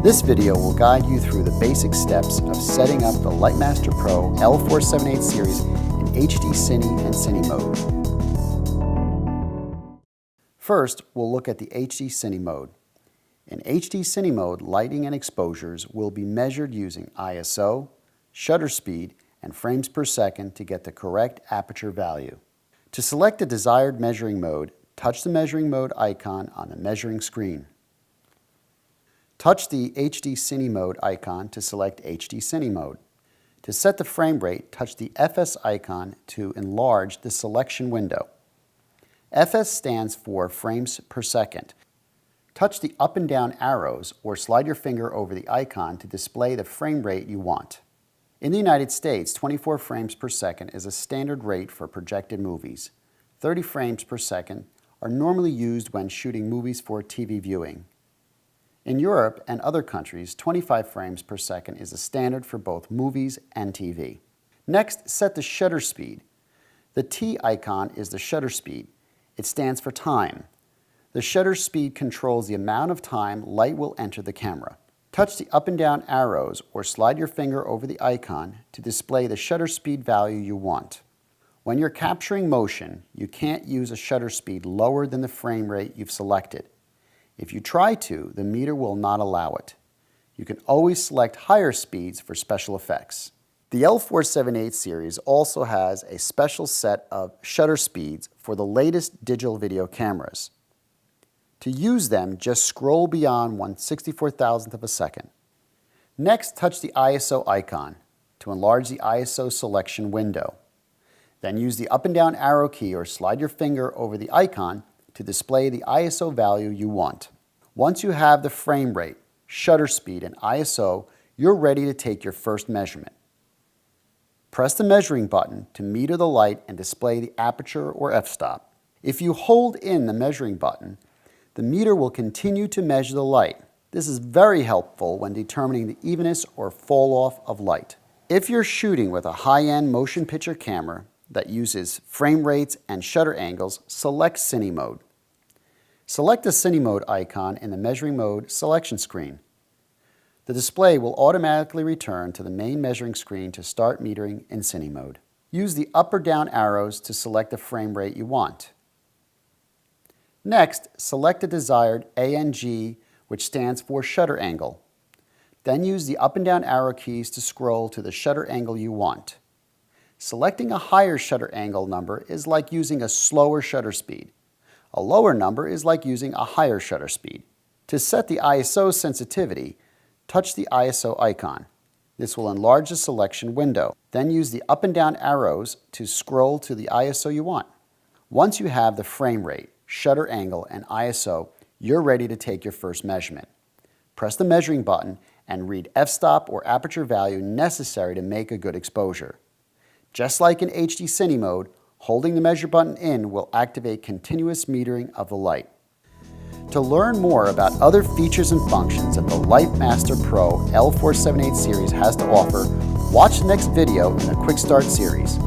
This video will guide you through the basic steps of setting up the LITEMASTER PRO L-478 series in HD Cine and Cine mode. First, we'll look at the HD Cine mode. In HD Cine mode, lighting and exposures will be measured using ISO, shutter speed, and frames per second to get the correct aperture value. To select the desired measuring mode, touch the measuring mode icon on the measuring screen. Touch the HD Cine mode icon to select HD Cine mode. To set the frame rate, touch the FS icon to enlarge the selection window. FS stands for frames per second. Touch the up and down arrows or slide your finger over the icon to display the frame rate you want. In the United States, 24 frames per second is a standard rate for projected movies. 30 frames per second are normally used when shooting movies for TV viewing. In Europe and other countries, 25 frames per second is a standard for both movies and TV. Next, set the shutter speed. The T icon is the shutter speed. It stands for time. The shutter speed controls the amount of time light will enter the camera. Touch the up and down arrows or slide your finger over the icon to display the shutter speed value you want. When you're capturing motion, you can't use a shutter speed lower than the frame rate you've selected. If you try to, the meter will not allow it. You can always select higher speeds for special effects. The L-478 series also has a special set of shutter speeds for the latest digital video cameras. To use them, just scroll beyond 1/64,000th of a second. Next, touch the ISO icon to enlarge the ISO selection window. Then use the up and down arrow key or slide your finger over the icon to display the ISO value you want. Once you have the frame rate, shutter speed, and ISO, you're ready to take your first measurement. Press the measuring button to meter the light and display the aperture or f-stop. If you hold in the measuring button, the meter will continue to measure the light. This is very helpful when determining the evenness or fall off of light. If you're shooting with a high-end motion picture camera that uses frame rates and shutter angles, select Cine mode. Select the Cine mode icon in the measuring mode selection screen. The display will automatically return to the main measuring screen to start metering in Cine mode. Use the up or down arrows to select the frame rate you want. Next, select the desired ANG, which stands for shutter angle. Then use the up and down arrow keys to scroll to the shutter angle you want. Selecting a higher shutter angle number is like using a slower shutter speed. A lower number is like using a higher shutter speed. To set the ISO sensitivity, touch the ISO icon. This will enlarge the selection window. Then use the up and down arrows to scroll to the ISO you want. Once you have the frame rate, shutter angle, and ISO, you're ready to take your first measurement. Press the measuring button and read f-stop or aperture value necessary to make a good exposure. Just like in HD Cine mode, holding the measure button in will activate continuous metering of the light. To learn more about other features and functions that the LITEMASTER PRO L-478 series has to offer, watch the next video in the Quick Start series.